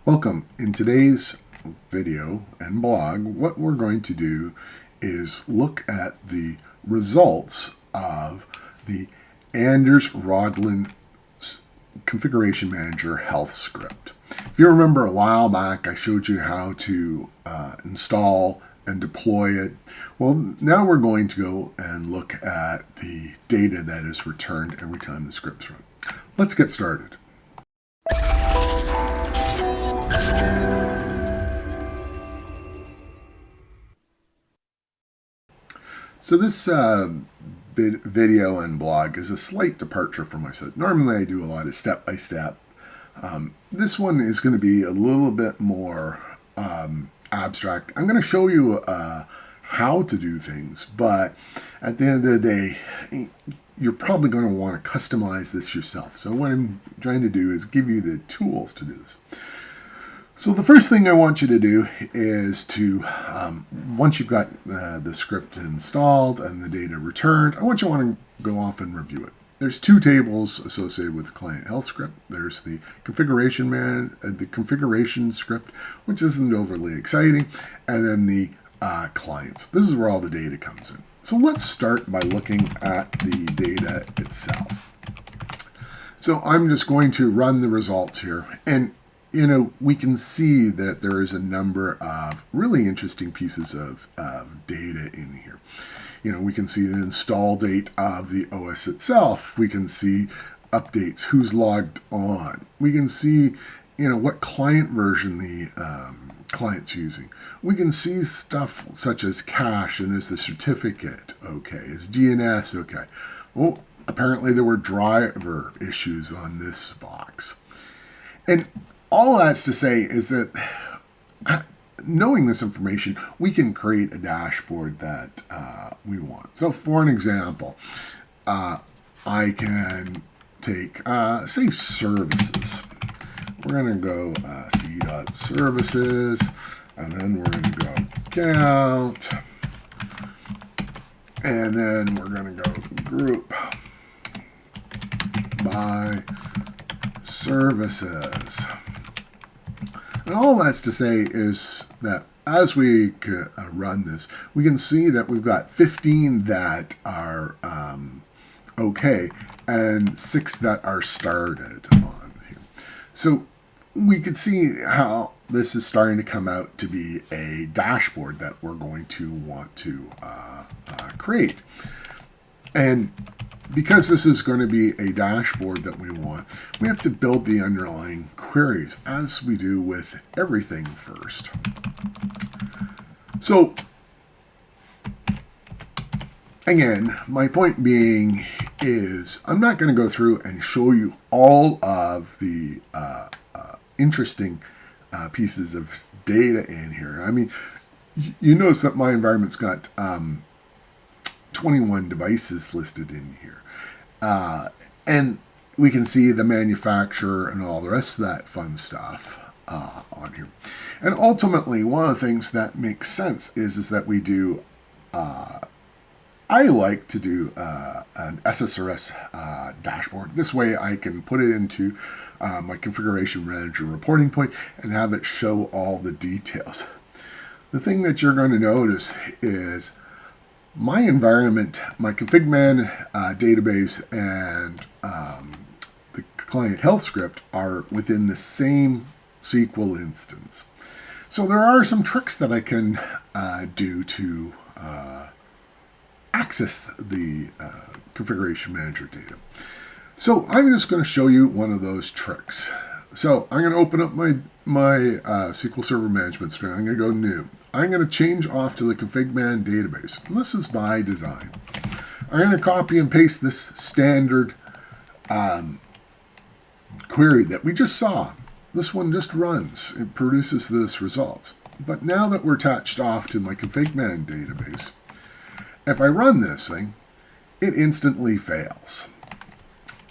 Welcome. In today's video and blog, what we're going to do is look at the results of the Anders-Rodlin ConfigMgr Health Script. If you remember a while back, I showed you how to install and deploy it. Well, now we're going to go and look at the data that is returned every time the script's run. Let's get started. So this video and blog is a slight departure from my set. Normally I do a lot of step-by-step. This one is going to be a little bit more abstract. I'm going to show you how to do things, but at the end of the day, you're probably going to want to customize this yourself. So what I'm trying to do is give you the tools to do this. So the first thing I want you to do is to, once you've got the script installed and the data returned, I want you to go off and review it. There's two tables associated with the client health script. There's the configuration script, which isn't overly exciting, and then the clients. This is where all the data comes in. So let's start by looking at the data itself. So I'm just going to run the results here, and we can see that there is a number of really interesting pieces of data in here. We can see the install date of the OS itself. We can see updates, who's logged on. We can see, what client version the client's using. We can see stuff such as cache, and is the certificate okay? Is DNS okay? Well, apparently there were driver issues on this box. And all that's to say is that knowing this information, we can create a dashboard that we want. So for an example, I can take, say, services. We're going to go c.services, and then we're going to go count, and then we're going to go group by services. And all that's to say is that as we run this, we can see that we've got 15 that are okay and 6 that are started on here. So we can see how this is starting to come out to be a dashboard that we're going to want to create. And because this is going to be a dashboard that we want, we have to build the underlying queries as we do with everything first. So again, my point being is I'm not going to go through and show you all of the interesting pieces of data in here. I mean, you notice that my environment's got 21 devices listed in here. And we can see the manufacturer and all the rest of that fun stuff on here. And ultimately, one of the things that makes sense is that we do, I like to do an SSRS dashboard. This way I can put it into my configuration manager reporting point and have it show all the details. The thing that you're going to notice is my environment, my ConfigMan database, and the client health script are within the same SQL instance. So there are some tricks that I can do to access the configuration manager data. So I'm just going to show you one of those tricks. So I'm going to open up my SQL Server Management screen. I'm going to go New. I'm going to change off to the ConfigMan database. And this is by design. I'm going to copy and paste this standard query that we just saw. This one just runs. It produces this results. But now that we're attached off to my ConfigMan database, if I run this thing, it instantly fails.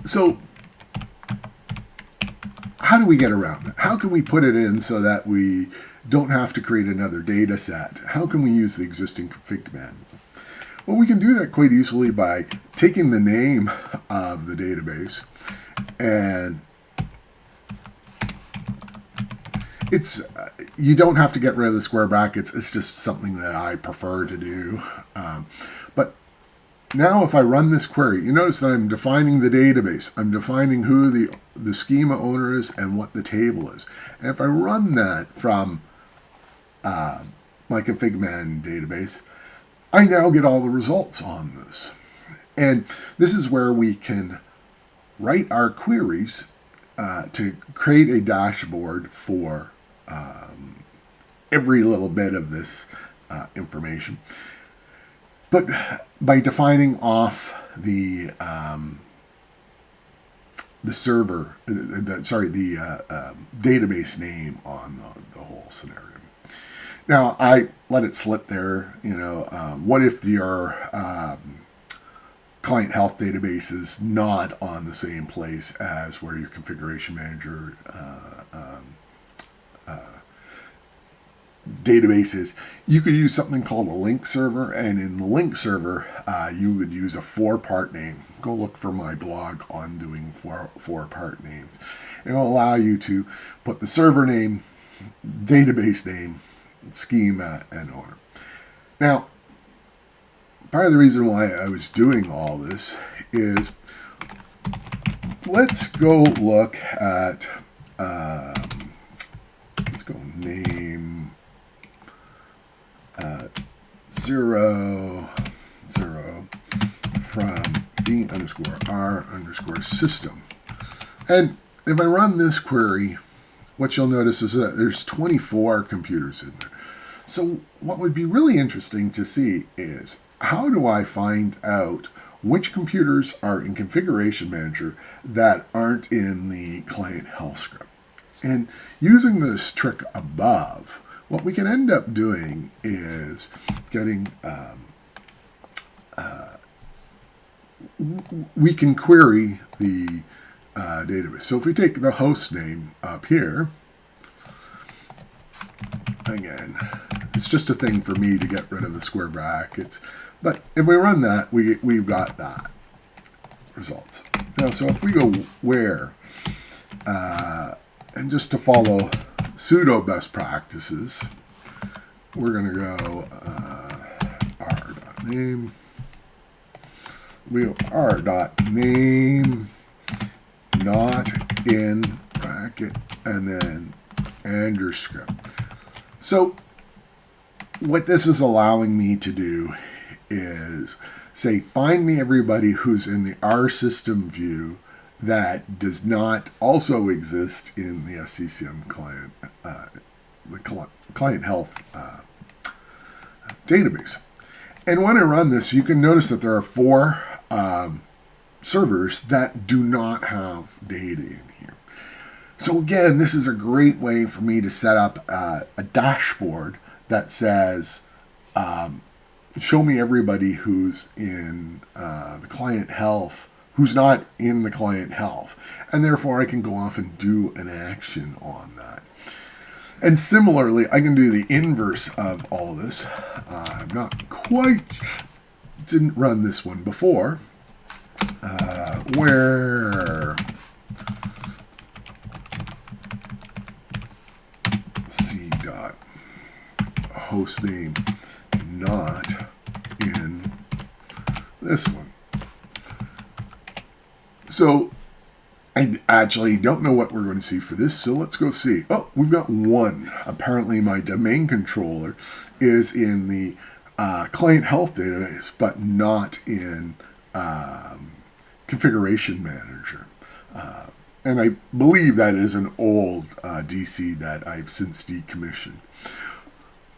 So how do we get around that? How can we put it in so that we don't have to create another data set? How can we use the existing ConfigMan? Well, we can do that quite easily by taking the name of the database and it's you don't have to get rid of the square brackets. It's just something that I prefer to do. But now if I run this query, you notice that I'm defining the database. I'm defining who the schema owner is and what the table is. And if I run that from my ConfigMan database, I now get all the results on this. And this is where we can write our queries to create a dashboard for every little bit of this information. But by defining off the server, the database name on the whole scenario. Now I let it slip there. What if your client health database is not on the same place as where your configuration manager database is? You could use something called a link server, and in the link server you would use a 4-part name. Go look for my blog on doing four-part names. It will allow you to put the server name, database name, schema, and owner. Now, part of the reason why I was doing all this is, let's go look at, let's go name 0, 0 from d_r_system. And if I run this query, what you'll notice is that there's 24 computers in there. So what would be really interesting to see is, how do I find out which computers are in Configuration Manager that aren't in the client health script? And using this trick above, what we can end up doing is getting, we can query the database. So if we take the host name up here, again, it's just a thing for me to get rid of the square brackets. But if we run that, we've got that results. Now, so if we go where, and just to follow pseudo best practices, we're going to go r.name. We go r.name, not in bracket, and then and your script. So what this is allowing me to do is say, find me everybody who's in the R system view that does not also exist in the SCCM client, the client health database. And when I run this, you can notice that there are 4 servers that do not have data in here. So again, this is a great way for me to set up a dashboard that says, show me everybody who's in the client health, who's not in the client health. And therefore, I can go off and do an action on that. And similarly, I can do the inverse of all this. I'm not quite, didn't run this one before, where c dot hostname not in this one. So I actually don't know what we're going to see for this, so let's go see. Oh, we've got 1. Apparently my domain controller is in the client health database, but not in Configuration Manager. And I believe that is an old DC that I've since decommissioned.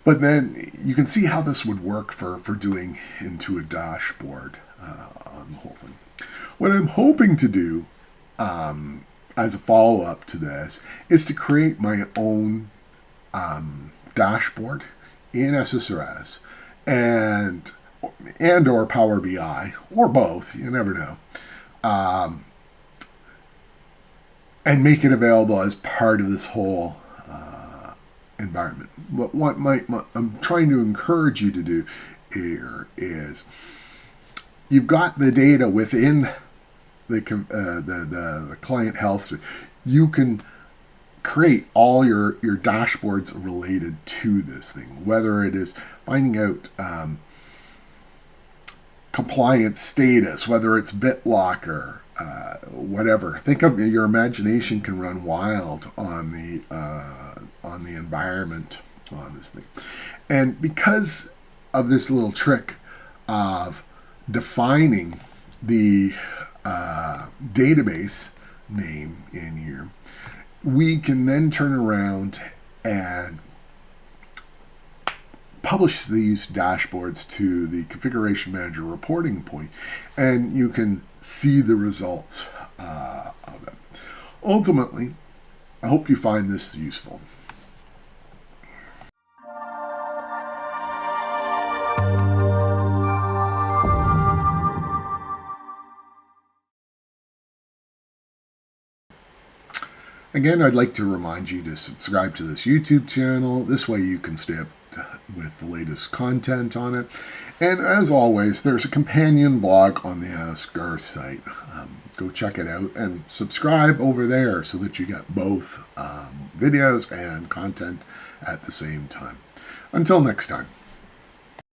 But then you can see how this would work for doing into a dashboard on the whole thing. What I'm hoping to do as a follow-up to this is to create my own dashboard in SSRS and or Power BI, or both, you never know, and make it available as part of this whole environment. But what I'm trying to encourage you to do here is, you've got the data within the client health. You can create all your dashboards related to this thing, whether it is finding out compliance status, whether it's BitLocker, whatever. Think of your imagination can run wild on the environment on this thing. And because of this little trick of defining the database name in here, we can then turn around and publish these dashboards to the Configuration Manager reporting point, and you can see the results of it. Ultimately, I hope you find this useful. Again, I'd like to remind you to subscribe to this YouTube channel. This way you can stay up with the latest content on it. And as always, there's a companion blog on the Ask Our site. Go check it out and subscribe over there so that you get both videos and content at the same time. Until next time.